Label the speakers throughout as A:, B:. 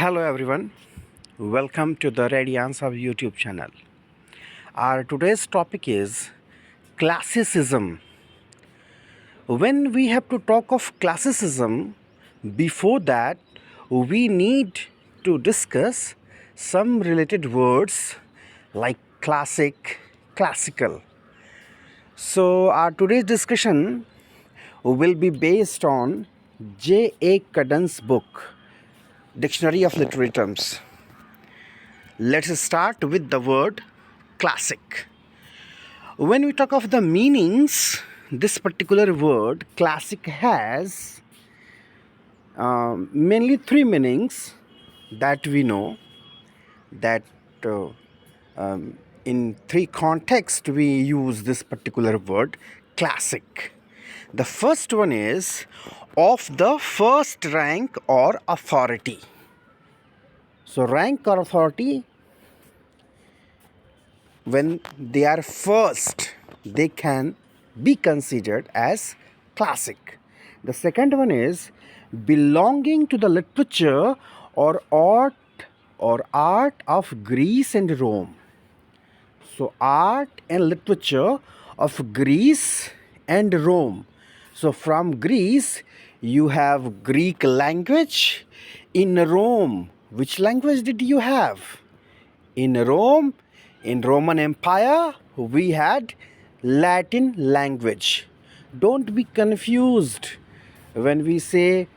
A: Hello everyone, welcome to the Radiance of YouTube channel. Our today's topic is classicism. When we have to talk of classicism, before that we need to discuss some related words like classic, classical. So our today's discussion will be based on JA Cuddon's book, Dictionary of Literary Terms. Let's start with the word classic. When we talk of the meanings, this particular word classic has mainly three meanings that we know, that uh, in three contexts we use this particular word classic. The first one is of the first rank or authority. So rank or authority, when they are first, they can be considered as classic. The second one is belonging to the literature or art of Greece and Rome. So art and literature of Greece and Rome. So from Greece you have Greek language. In Rome, which language did you have? In Rome, in Roman Empire, we had Latin language. Don't be confused when we say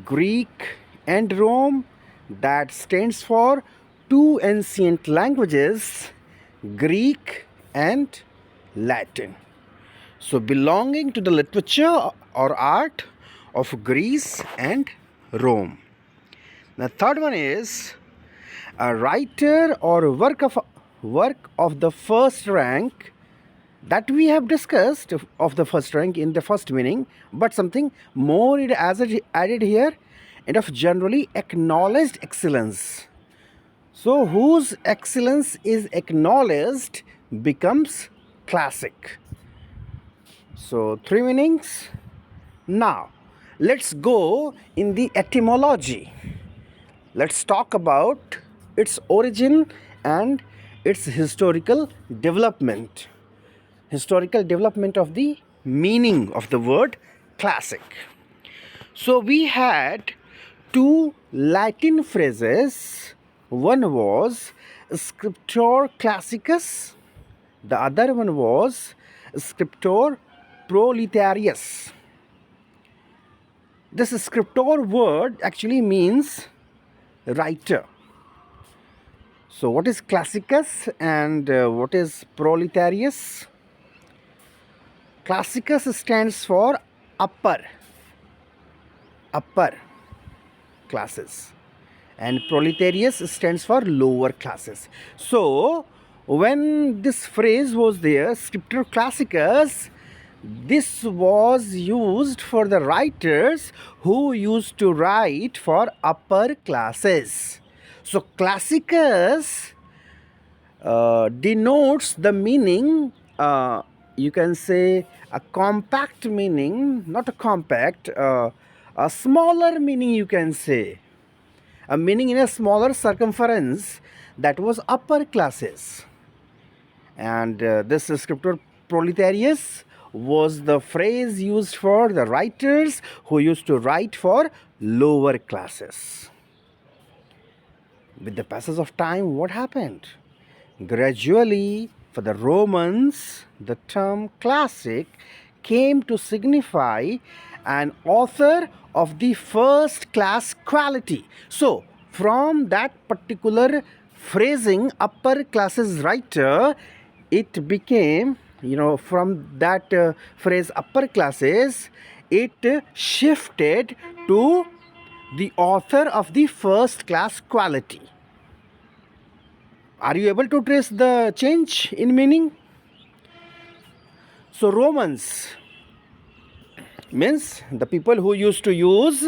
A: Greek and Rome. That stands for two ancient languages, Greek and Latin. So belonging to the literature or art of Greece and Rome. The third one is a writer or work of the first rank, that we have discussed of the first rank in the first meaning, but something more is added here, and of generally acknowledged excellence. So whose excellence is acknowledged becomes classic. So three meanings. Now let's go in the etymology. Let's talk about its origin and its historical development. Historical development of the meaning of the word classic. So we had two Latin phrases. One was scriptor classicus. The other one was scriptor proletarius. This scriptor word actually means writer. So what is classicus and what is proletarius? Classicus stands for upper classes, and proletarius stands for lower classes. So when this phrase was there, scriptor classicus, this was used for the writers who used to write for upper classes. So classicus denotes the meaning, you can say a compact meaning, not a compact, a smaller meaning, you can say. A meaning in a smaller circumference, that was upper classes. And this scriptor proletarius was the phrase used for the writers who used to write for lower classes. With the passage of time, what happened? Gradually, for the Romans, the term classic came to signify an author of the first class quality. So, from that particular phrasing, upper classes writer, it became, from that phrase upper classes, it shifted to the author of the first class quality. Are you able to trace the change in meaning? So Romans means the people who used to use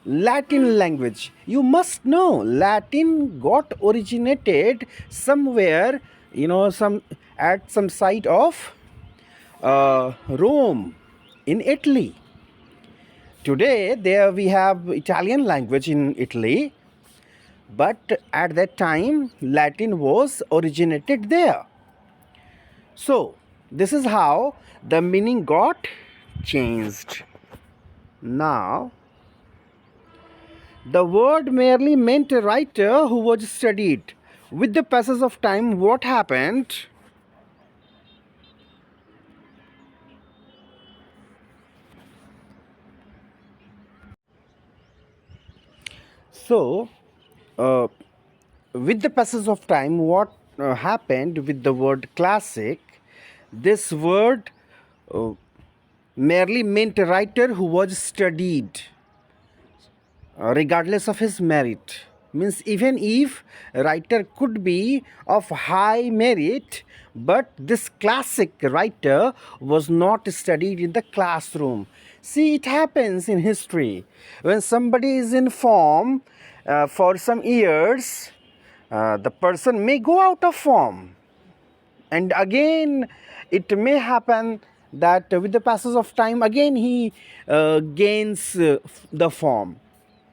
A: Latin language. You must know Latin got originated somewhere, at some site of Rome in Italy. Today there we have Italian language in Italy, but at that time Latin was originated there. So this is how the meaning got changed. Now the word merely meant a writer who was studied. With the passage of time, what happened? So, uh, with the passage of time, what happened with the word classic? This word uh, merely meant a writer who was studied, regardless of his merit. Means even if a writer could be of high merit, but this classic writer was not studied in the classroom. See, it happens in history. When somebody is in form for some years, the person may go out of form, and again it may happen that with the passage of time again he gains the form.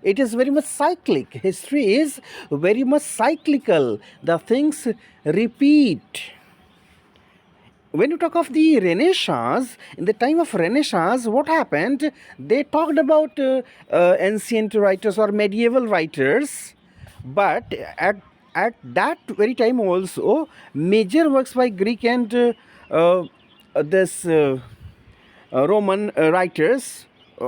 A: It is very much cyclic. History is very much cyclical. The things repeat. When you talk of the Renaissance, in the time of Renaissance, what happened? They talked about ancient writers or medieval writers, but at that very time also, major works by Greek and this Roman writers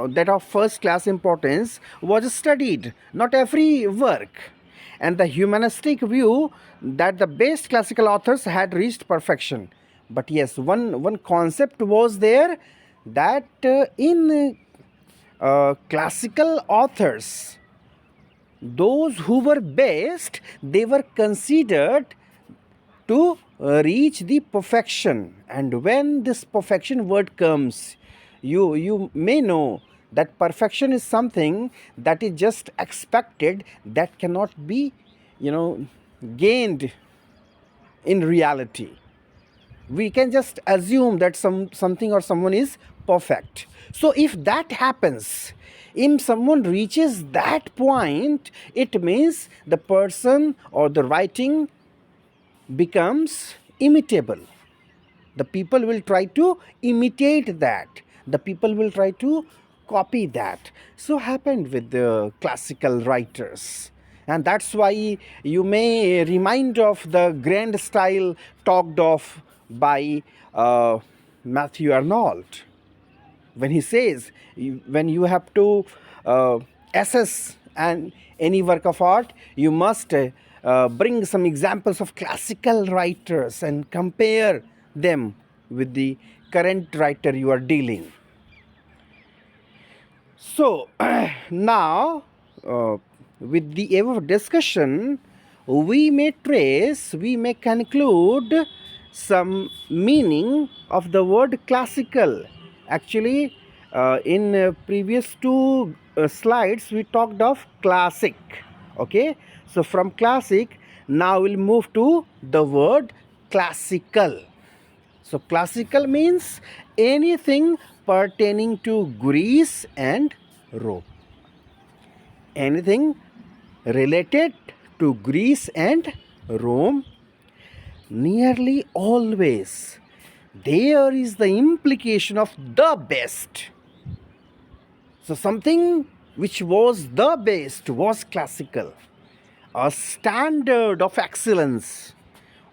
A: that of first class importance was studied. Not every work. And the humanistic view that the best classical authors had reached perfection. But yes, one concept was there that in classical authors, those who were best, they were considered to reach the perfection. And when this perfection word comes, you may know that perfection is something that is just expected, that cannot be gained in reality. We can just assume that something or someone is perfect. So if that happens, if someone reaches that point, it means the person or the writing becomes imitable. The people will try to imitate that. The people will try to copy that. So happened with the classical writers. And that's why you may remind of the grand style talked of by Matthew Arnold, when he says, when you have to assess any work of art, you must bring some examples of classical writers and compare them with the current writer you are dealing. So now with the above discussion, we may conclude some meaning of the word classical. Actually, in previous two slides we talked of classic. Okay, so from classic now we'll move to the word classical. So classical means anything pertaining to Greece and Rome. Anything related to Greece and Rome, nearly always there is the implication of the best. So something which was the best was classical, a standard of excellence,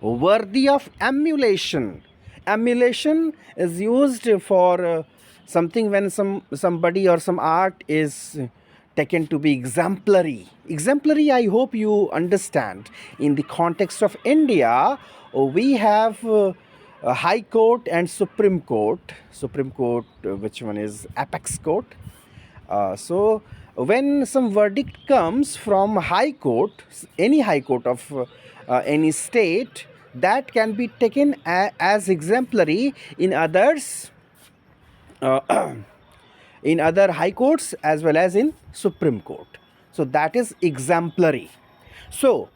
A: worthy of emulation. Emulation is used for something when somebody or some art is taken to be exemplary. Exemplary, I hope you understand. In the context of India, we have a High Court and Supreme Court. Supreme Court, which one is Apex Court. So when some verdict comes from High Court, any High Court of any state, that can be taken as exemplary in others, in other high courts as well as in Supreme Court. So that is exemplary. So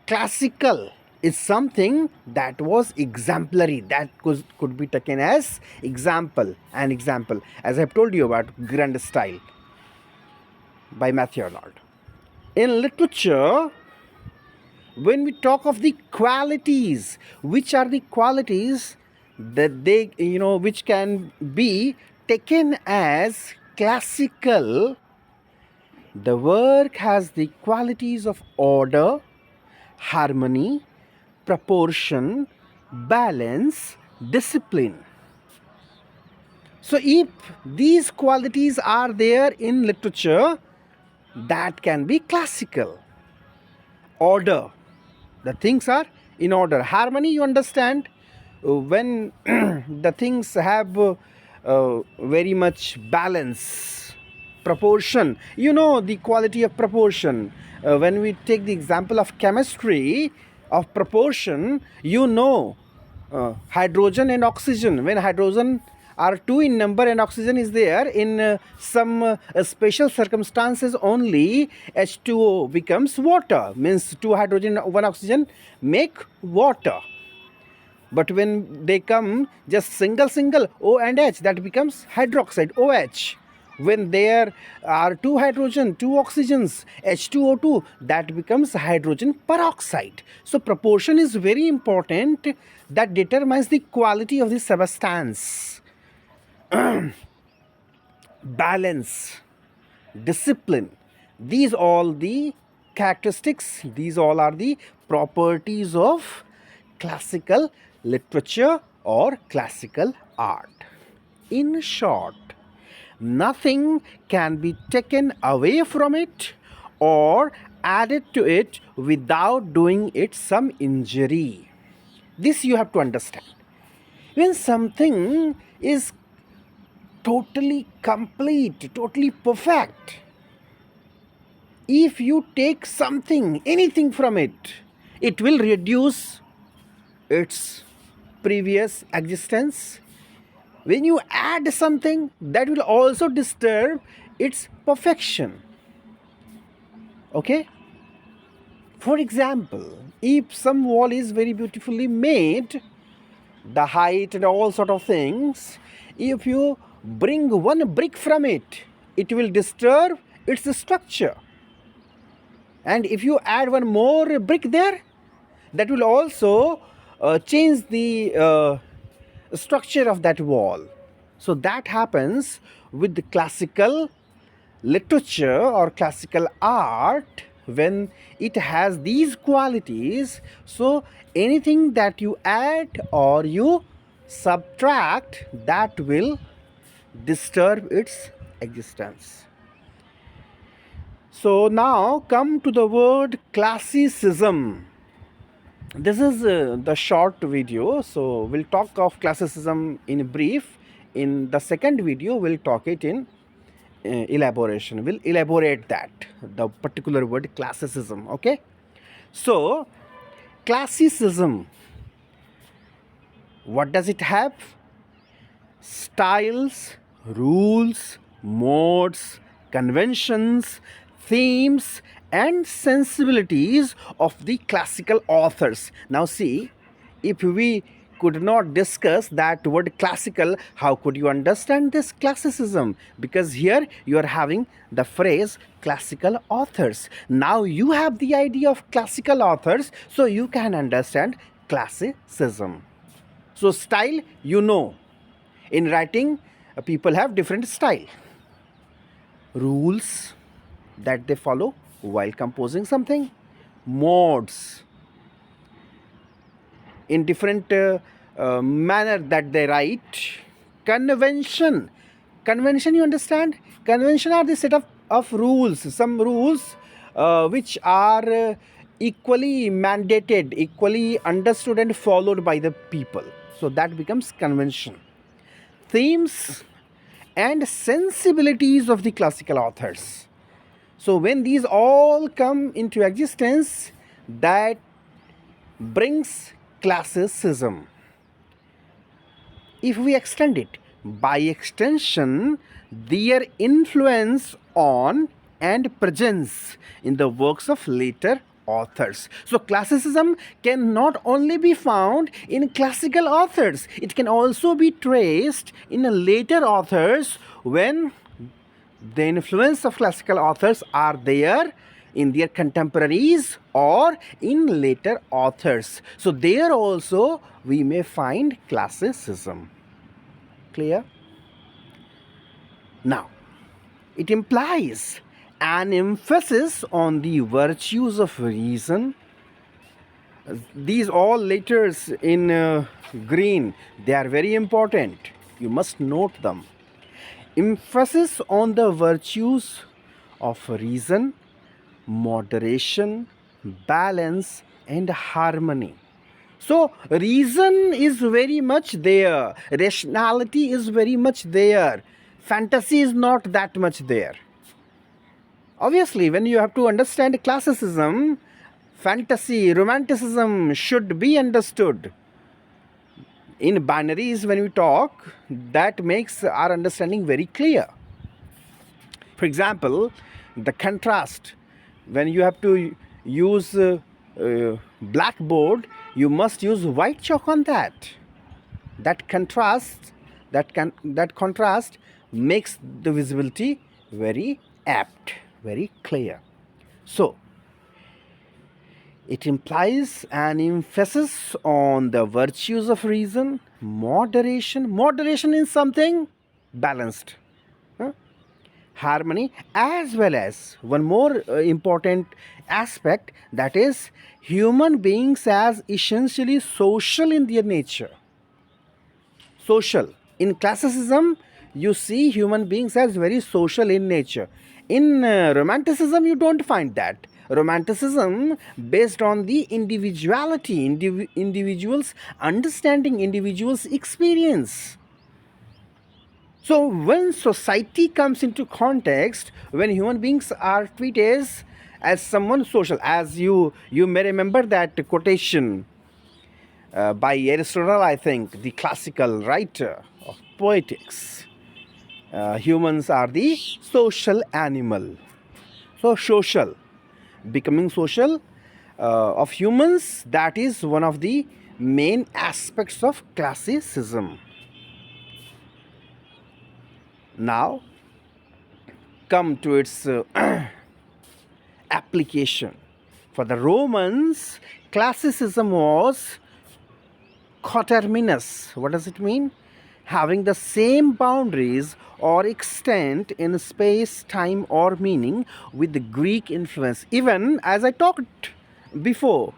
A: classical is something that was exemplary, that could be taken as example, an example, as I have told you about grand style by Matthew Arnold. In literature, when we talk of the qualities, which are the qualities that they, which can be taken as classical, the work has the qualities of order, harmony, proportion, balance, discipline. So if these qualities are there in literature, that can be classical. Order, the things are in order. Harmony, you understand, when the things have very much balance. Proportion, you know the quality of proportion. When we take the example of chemistry of proportion, you know, hydrogen and oxygen, when hydrogen are two in number and oxygen is there in some special circumstances only, H2O becomes water, means two hydrogen one oxygen make water. But when they come just single O and H, that becomes hydroxide, OH. When there are two hydrogen, two oxygens, H2O2, that becomes hydrogen peroxide. So proportion is very important, that determines the quality of the substance. Balance, discipline, these all the characteristics, these all are the properties of classical literature or classical art. In short, nothing can be taken away from it or added to it without doing it some injury. This you have to understand. When something is totally complete, totally perfect, if you take something, anything from it, it will reduce its previous existence. When you add something, that will also disturb its perfection. Okay? For example, if some wall is very beautifully made, the height and all sort of things, if you bring one brick from it, it will disturb its structure. And if you add one more brick there, that will also change the structure of that wall. So that happens with the classical literature or classical art when it has these qualities. So anything that you add or you subtract, that will disturb its existence. So now come to the word classicism. This is the short video, so we'll talk of classicism in brief. In the second video, we'll talk it in elaboration. We'll elaborate that, the particular word classicism. Okay, so classicism, what does it have? Styles, rules, modes, conventions, themes and sensibilities of the classical authors. Now see, if we could not discuss that word classical, how could you understand this classicism? Because here you are having the phrase classical authors. Now you have the idea of classical authors, so you can understand classicism. So style, you know, in writing people have different style, rules that they follow while composing something, modes, in different manner that they write, convention, you understand, convention are the set of rules, some rules which are equally mandated, equally understood and followed by the people, so that becomes convention. Themes and sensibilities of the classical authors. So when these all come into existence, that brings classicism. If we extend it, by extension, their influence on and presence in the works of later authors. So classicism can not only be found in classical authors, it can also be traced in later authors when the influence of classical authors are there in their contemporaries or in later authors. So there also we may find classicism. Clear? Now, it implies an emphasis on the virtues of reason. These all letters in green, they are very important. You must note them. Emphasis on the virtues of reason, moderation, balance, and harmony. So, reason is very much there, rationality is very much there, fantasy is not that much there. Obviously, when you have to understand classicism, fantasy, romanticism should be understood. In binaries, when we talk, that makes our understanding very clear. For example, the contrast, when you have to use blackboard, you must use white chalk on that. That contrast makes the visibility very apt, very clear. So it implies an emphasis on the virtues of reason, moderation in something balanced, harmony, as well as one more important aspect, that is human beings as essentially social in their nature. Social. In classicism, you see human beings as very social in nature. In romanticism, you don't find that. Romanticism based on the individuality, individuals understanding, individuals experience. So when society comes into context, when human beings are treated as someone social, as you may remember that quotation by Aristotle, I think, the classical writer of poetics. Humans are the social animal. So social, becoming social of humans, that is one of the main aspects of classicism. Now come to its application. For the Romans, classicism was coterminous. What does it mean? Having the same boundaries or extent in space, time, or meaning with the Greek influence. Even as I talked before,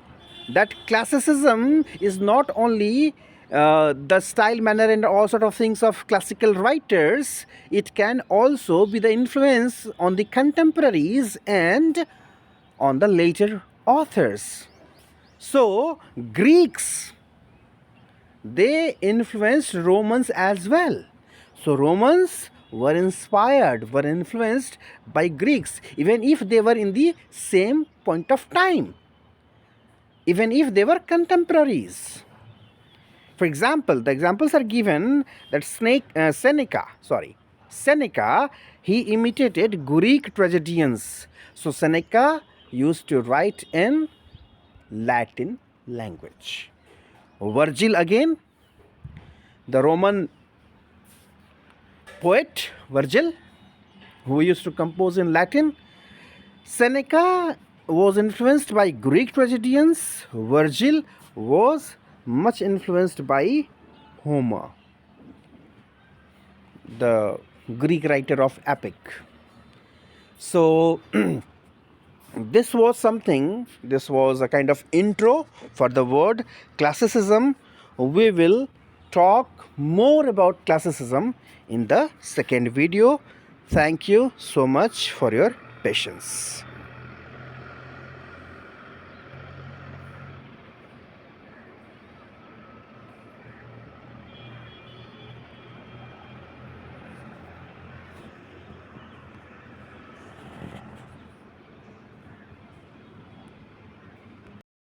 A: that classicism is not only the style, manner, and all sort of things of classical writers, it can also be the influence on the contemporaries and on the later authors. So, Greeks, they influenced Romans as well. So, Romans were inspired, were influenced by Greeks, even if they were in the same point of time, even if they were contemporaries. For example, the examples are given that Seneca, he imitated Greek tragedians. So Seneca used to write in Latin language. Virgil again, the Roman poet Virgil, who used to compose in Latin. Seneca was influenced by Greek tragedians. Virgil was much influenced by Homer, the Greek writer of epic. So this was a kind of intro for the word classicism. We will talk more about classicism in the second video. Thank you so much for your patience.